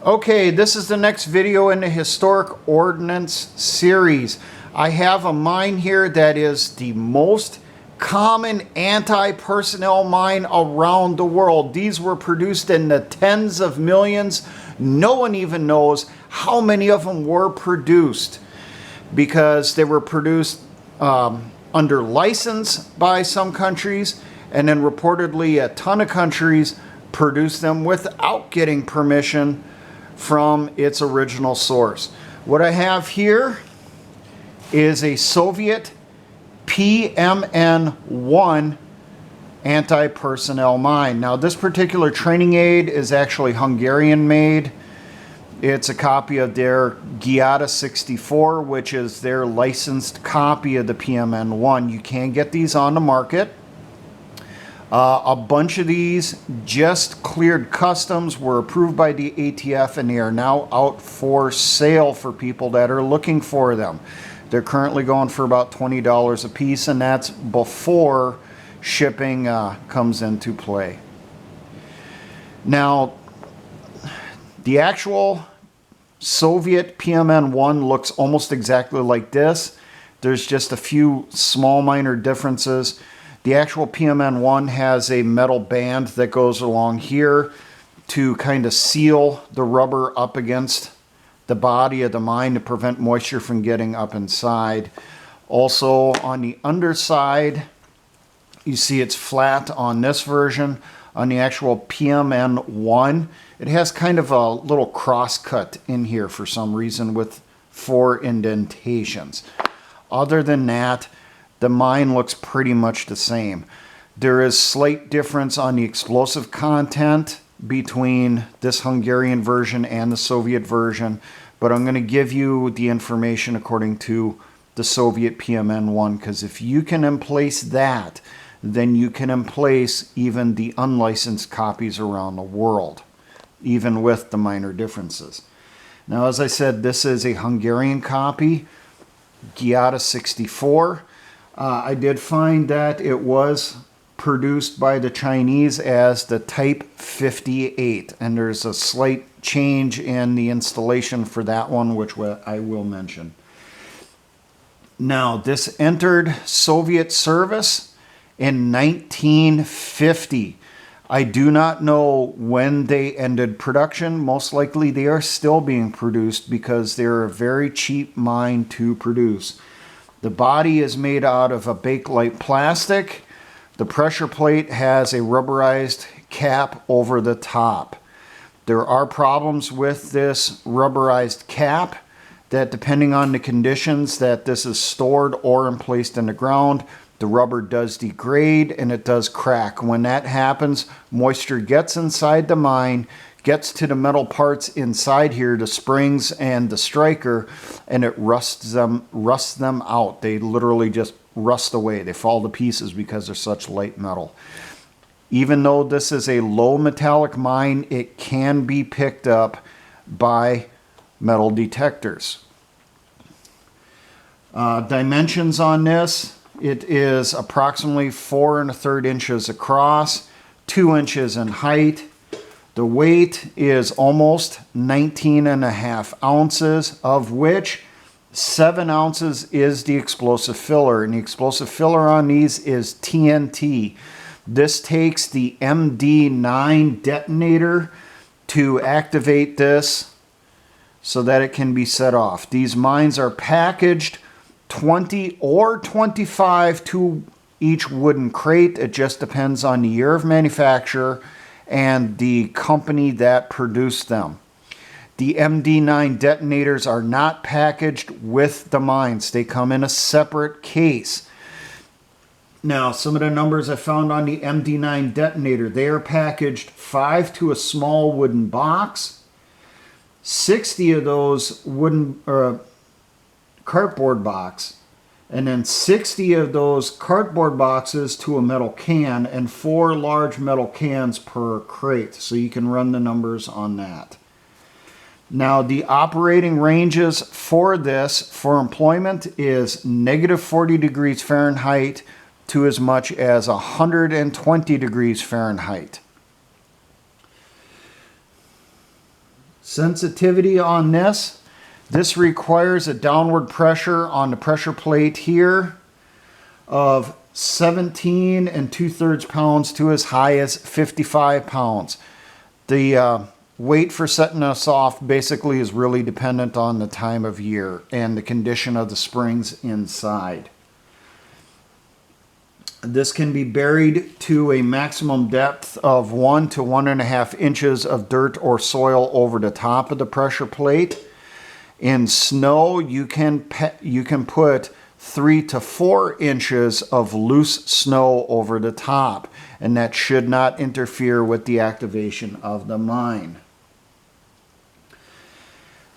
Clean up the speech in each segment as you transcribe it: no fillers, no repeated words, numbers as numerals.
Okay, this is the next video in the Historic Ordnance series. I have a mine here that is the most common anti-personnel mine around the world. These were produced in the tens of millions. No one even knows how many of them were produced because they were produced under license by some countries, and then reportedly a ton of countries produced them without getting permission from its original source. What I have here is a Soviet PMN-1 anti-personnel mine. Now this particular training aid is actually Hungarian made. It's a copy of their Giada 64, which is their licensed copy of the PMN-1. You can get these on the market. A bunch of these just cleared customs, were approved by the ATF, and they are now out for sale for people that are looking for them. They're currently going for about $20 a piece, and that's before shipping comes into play. Now, the actual Soviet PMN-1 looks almost exactly like this. There's just a few small minor differences. The actual PMN-1 has a metal band that goes along here to kind of seal the rubber up against the body of the mine to prevent moisture from getting up inside. Also on the underside, you see it's flat on this version. On the actual PMN-1, it has kind of a little cross cut in here for some reason with 4 indentations. Other than that, the mine looks pretty much the same. There is slight difference on the explosive content between this Hungarian version and the Soviet version, but I'm going to give you the information according to the Soviet PMN-1, because if you can emplace that, then you can emplace even the unlicensed copies around the world, even with the minor differences. Now, as I said, this is a Hungarian copy, Giada 64. I did find that it was produced by the Chinese as the Type 58, and there's a slight change in the installation for that one, which I will mention. Now, this entered Soviet service in 1950. I do not know when they ended production. Most likely they are still being produced because they're a very cheap mine to produce. The body is made out of a Bakelite plastic. The pressure plate has a rubberized cap over the top. There are problems with this rubberized cap that, depending on the conditions that this is stored or emplaced in the ground, the rubber does degrade and it does crack. When that happens, moisture gets inside the mine, gets to the metal parts inside here, the springs and the striker, and it rusts them out. They literally just rust away. They fall to pieces because they're such light metal. Even though this is a low metallic mine, it can be picked up by metal detectors. Dimensions on this, it is approximately 4 1/3 inches across, 2 inches in height. The weight is almost 19.5 ounces, of which 7 ounces is the explosive filler. And the explosive filler on these is TNT. This takes the MD9 detonator to activate this so that it can be set off. These mines are packaged 20 or 25 to each wooden crate. It just depends on the year of manufacture and the company that produced them. The MD9 detonators are not packaged with the mines. They come in a separate case. Now, some of the numbers I found on the MD9 detonator, they are packaged 5 to a small wooden box. 60 of those wooden cardboard box, and then 60 of those cardboard boxes to a metal can, and 4 large metal cans per crate. So you can run the numbers on that. Now, the operating ranges for this, for employment, is -40 degrees Fahrenheit to as much as 120 degrees Fahrenheit. Sensitivity on this. This requires a downward pressure on the pressure plate here of 17 2/3 pounds to as high as 55 pounds. The weight for setting us off basically is really dependent on the time of year and the condition of the springs inside. This can be buried to a maximum depth of 1 to 1.5 inches of dirt or soil over the top of the pressure plate. In snow, you can put 3 to 4 inches of loose snow over the top, and that should not interfere with the activation of the mine.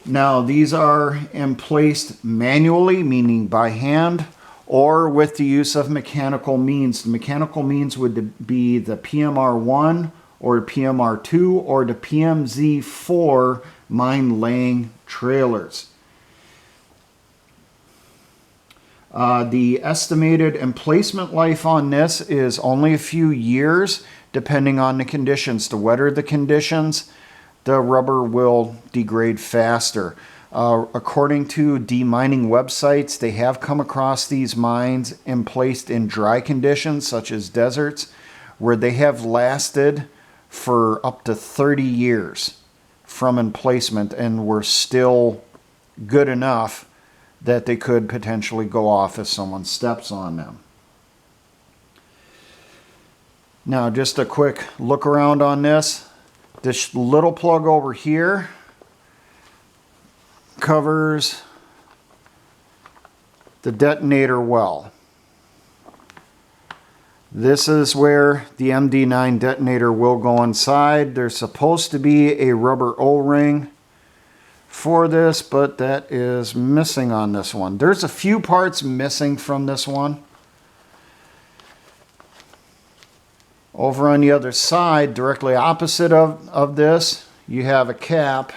Now, these are emplaced manually, meaning by hand, or with the use of mechanical means. The mechanical means would be the PMR-1 or PMR-2 or the PMZ-4 mine laying trailers. The estimated emplacement life on this is only a few years, depending on the conditions. The wetter the conditions, the rubber will degrade faster. According to demining websites, they have come across these mines emplaced in dry conditions, such as deserts, where they have lasted for up to 30 years from emplacement and were still good enough that they could potentially go off if someone steps on them. Now, just a quick look around on this. This little plug over here covers the detonator well. This is where the MD9 detonator will go inside. There's supposed to be a rubber O-ring for this, but that is missing on this one. There's a few parts missing from this one. Over on the other side, directly opposite of this, you have a cap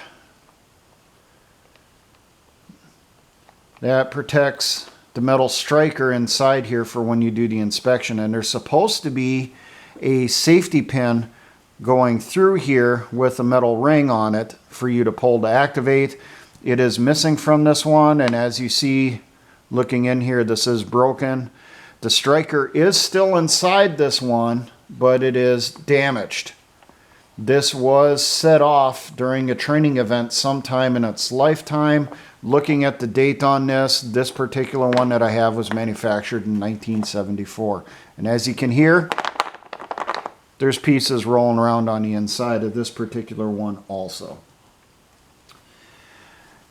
that protects the metal striker inside here for when you do the inspection. And there's supposed to be a safety pin going through here with a metal ring on it for you to pull to activate. It is missing from this one, and as you see looking in here, this is broken. The striker is still inside this one, but it is damaged. This was set off during a training event sometime in its lifetime. Looking at the date on this particular one that I have was manufactured in 1974. And as you can hear, there's pieces rolling around on the inside of this particular one also.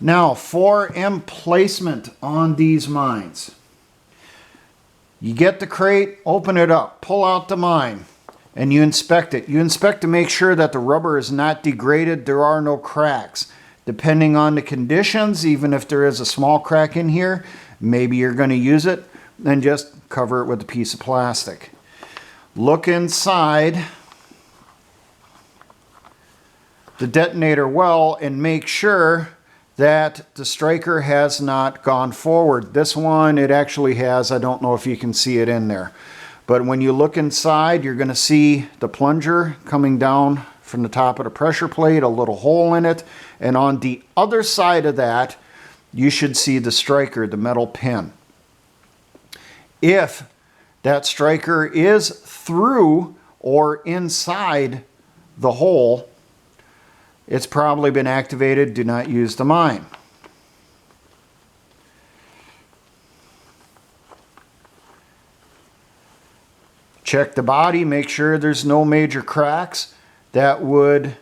Now, for emplacement on these mines, you get the crate, open it up, pull out the mine, and you inspect it. You inspect to make sure that the rubber is not degraded, there are no cracks. Depending on the conditions, even if there is a small crack in here, maybe you're going to use it, then just cover it with a piece of plastic. Look inside the detonator well and make sure that the striker has not gone forward. This one, it actually has. I don't know if you can see it in there. But when you look inside, you're going to see the plunger coming down from the top of the pressure plate, a little hole in it. And on the other side of that, you should see the striker, the metal pin. If that striker is through or inside the hole, it's probably been activated. Do not use the mine. Check the body, make sure there's no major cracks that would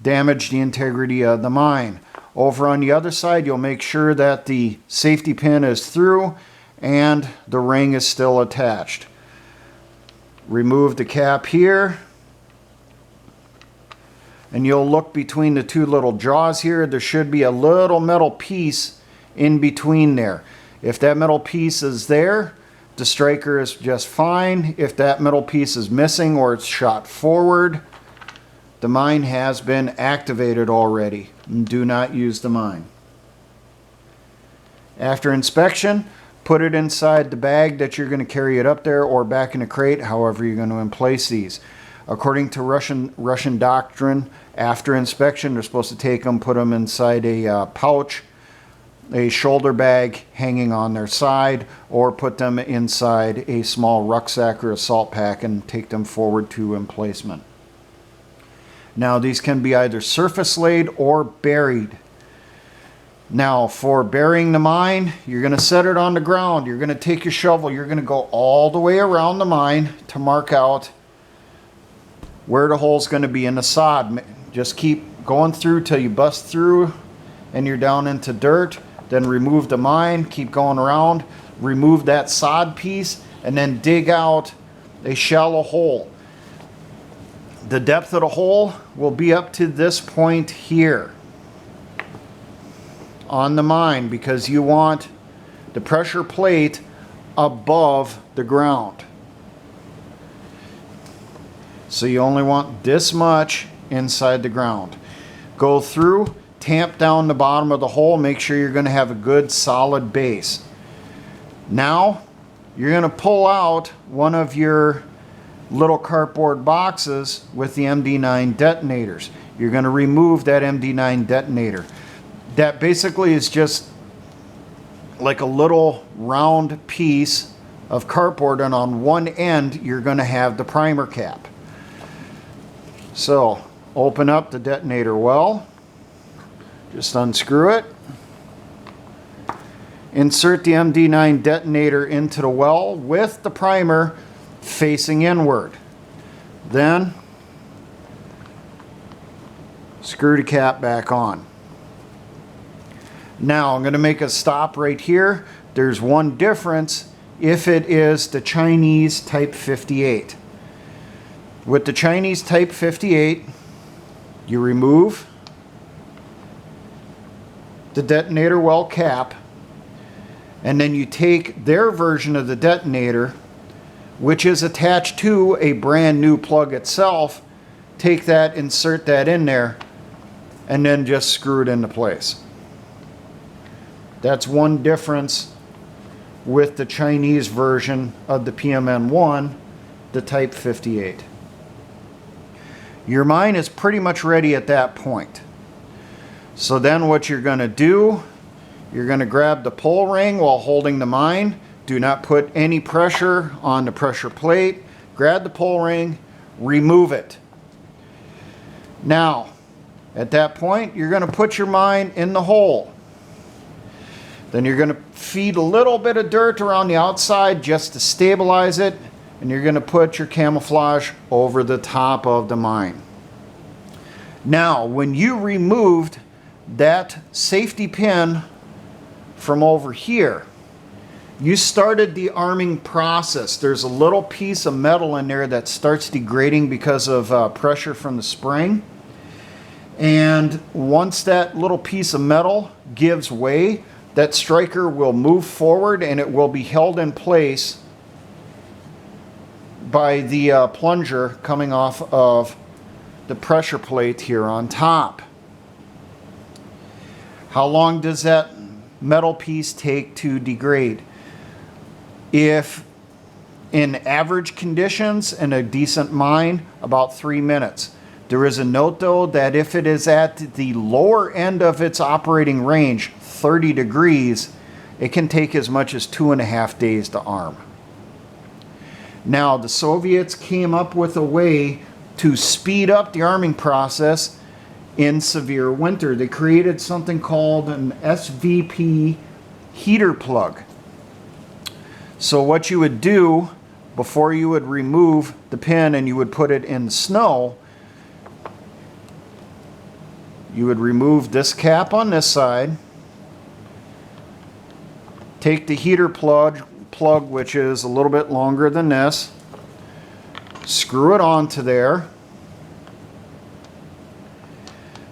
damage the integrity of the mine. Over on the other side, you'll make sure that the safety pin is through and the ring is still attached. Remove the cap here, and you'll look between the two little jaws here. There should be a little metal piece in between there. If that metal piece is there, the striker is just fine. If that metal piece is missing or it's shot forward, the mine has been activated already. Do not use the mine. After inspection, put it inside the bag that you're going to carry it up there or back in a crate, however you're going to emplace these. According to Russian doctrine, after inspection, they're supposed to take them, put them inside a pouch, a shoulder bag hanging on their side, or put them inside a small rucksack or assault pack and take them forward to emplacement. Now, these can be either surface laid or buried. Now, for burying the mine, you're going to set it on the ground. You're going to take your shovel. You're going to go all the way around the mine to mark out where the hole's going to be in the sod. Just keep going through till you bust through and you're down into dirt. Then remove the mine, keep going around, remove that sod piece, and then dig out a shallow hole. The depth of the hole will be up to this point here on the mine, because you want the pressure plate above the ground. So you only want this much inside the ground. Go through, tamp down the bottom of the hole, make sure you're going to have a good solid base. Now you're going to pull out one of your little cardboard boxes with the MD9 detonators. You're going to remove that MD9 detonator. That basically is just like a little round piece of cardboard, and on one end you're going to have the primer cap. So open up the detonator well, just unscrew it, insert the MD9 detonator into the well with the primer facing inward. Then screw the cap back on. Now I'm going to make a stop right here. There's one difference if it is the Chinese Type 58. With the Chinese Type 58, you remove the detonator well cap, and then you take their version of the detonator, which is attached to a brand new plug itself, take that, insert that in there, and then just screw it into place. That's one difference with the Chinese version of the PMN-1, the Type 58. Your mine is pretty much ready at that point. So then what you're going to do, you're going to grab the pull ring while holding the mine. Do not put any pressure on the pressure plate. Grab the pull ring, remove it. Now, at that point, you're going to put your mine in the hole. Then you're going to feed a little bit of dirt around the outside just to stabilize it, and you're going to put your camouflage over the top of the mine. Now, when you removed that safety pin from over here, you started the arming process. There's a little piece of metal in there that starts degrading because of pressure from the spring. And once that little piece of metal gives way, that striker will move forward and it will be held in place by the plunger coming off of the pressure plate here on top. How long does that metal piece take to degrade? If in average conditions in a decent mine, about 3 minutes. There is a note though that if it is at the lower end of its operating range, 30 degrees, it can take as much as 2.5 days to arm. Now, the Soviets came up with a way to speed up the arming process in severe winter. They created something called an SVP heater plug. So what you would do before you would remove the pin and you would put it in the snow, you would remove this cap on this side, take the heater plug, which is a little bit longer than this, screw it onto there,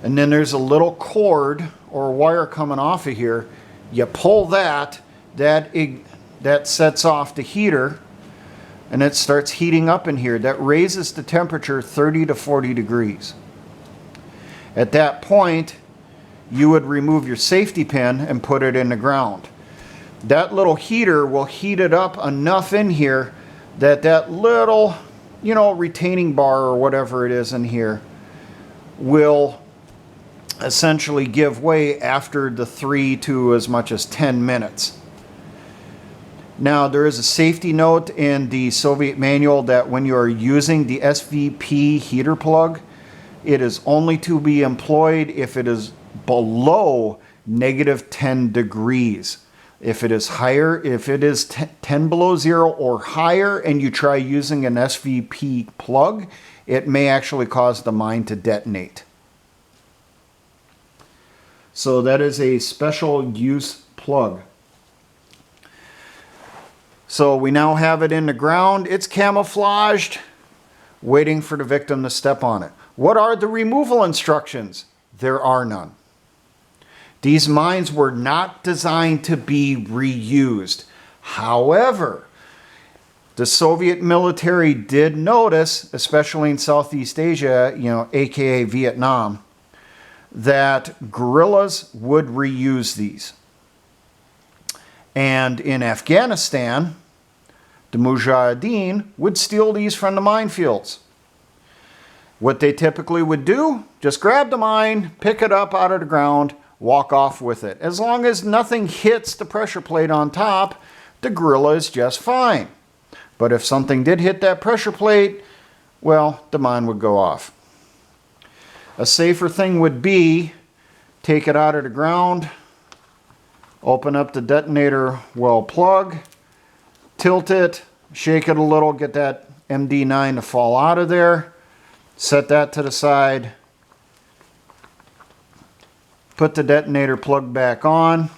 and then there's a little cord or wire coming off of here. You pull that sets off the heater, and it starts heating up in here. That raises the temperature 30 to 40 degrees. At that point, you would remove your safety pin and put it in the ground. That little heater will heat it up enough in here that that little you know, retaining bar or whatever it is in here will essentially give way after the 3 to as much as 10 minutes. Now, there is a safety note in the Soviet manual that when you are using the SVP heater plug, it is only to be employed if it is below negative 10 degrees. If it is higher, if it is 10 below zero or higher and you try using an SVP plug, it may actually cause the mine to detonate. So that is a special use plug. So we now have it in the ground. It's camouflaged, waiting for the victim to step on it. What are the removal instructions? There are none. These mines were not designed to be reused. However, the Soviet military did notice, especially in Southeast Asia, you know, aka Vietnam, that guerrillas would reuse these. And in Afghanistan, the Mujahideen would steal these from the minefields. What they typically would do, just grab the mine, pick it up out of the ground, walk off with it. As long as nothing hits the pressure plate on top, the guerrilla is just fine. But if something did hit that pressure plate, well, the mine would go off. A safer thing would be take it out of the ground, open up the detonator well plug, tilt it, shake it a little, get that MD9 to fall out of there, set that to the side, put the detonator plug back on,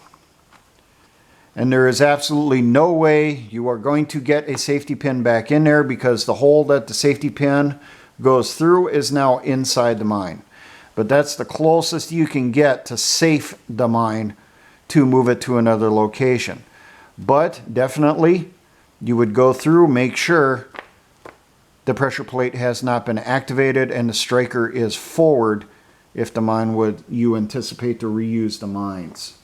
and there is absolutely no way you are going to get a safety pin back in there because the hole that the safety pin goes through is now inside the mine. But that's the closest you can get to safe the mine to move it to another location. But definitely you would go through, make sure the pressure plate has not been activated and the striker is forward if the mine would, you anticipate to reuse the mines.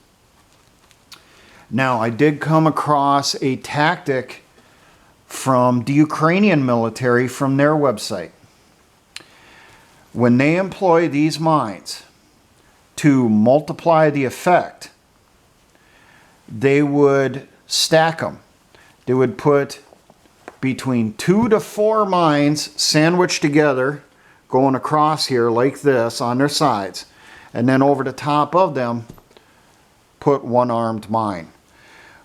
Now, I did come across a tactic from the Ukrainian military from their website. When they employ these mines to multiply the effect, they would stack them. They would put between 2 to 4 mines sandwiched together, going across here like this on their sides, and then over the top of them put one armed mine.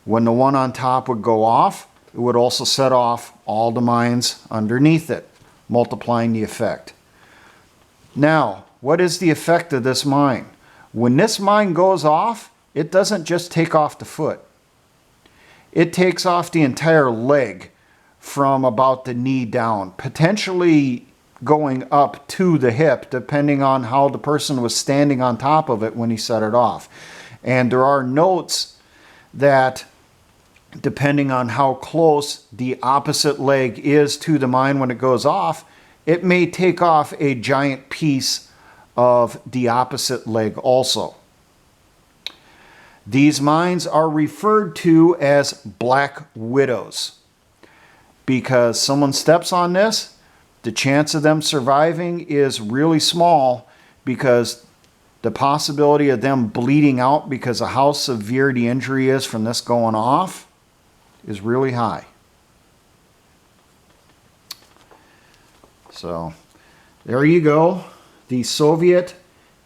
When the one on top would go off, it would also set off all the mines underneath it, multiplying the effect. Now, what is the effect of this mine? When this mine goes off, it doesn't just take off the foot. It takes off the entire leg from about the knee down, potentially going up to the hip, depending on how the person was standing on top of it when he set it off. And there are notes that depending on how close the opposite leg is to the mine when it goes off, it may take off a giant piece of the opposite leg also. These mines are referred to as black widows because someone steps on this, the chance of them surviving is really small because the possibility of them bleeding out because of how severe the injury is from this going off is really high. So there you go. The Soviet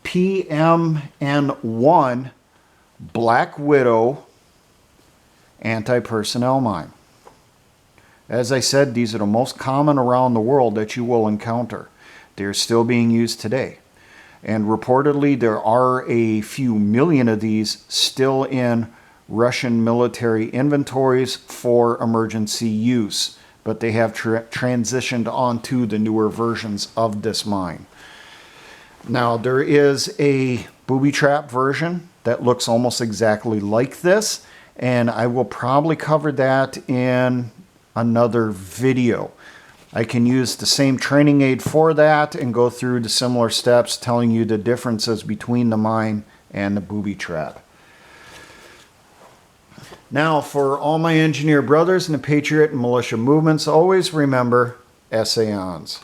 PMN-1 Black Widow anti-personnel mine. As I said, these are the most common around the world that you will encounter. They're still being used today. And reportedly, there are a few million of these still in Russian military inventories for emergency use. But they have transitioned onto the newer versions of this mine. Now, there is a booby trap version that looks almost exactly like this, and I will probably cover that in another video. I can use the same training aid for that and go through the similar steps telling you the differences between the mine and the booby trap. Now, for all my engineer brothers in the Patriot and militia movements, always remember, SAONs.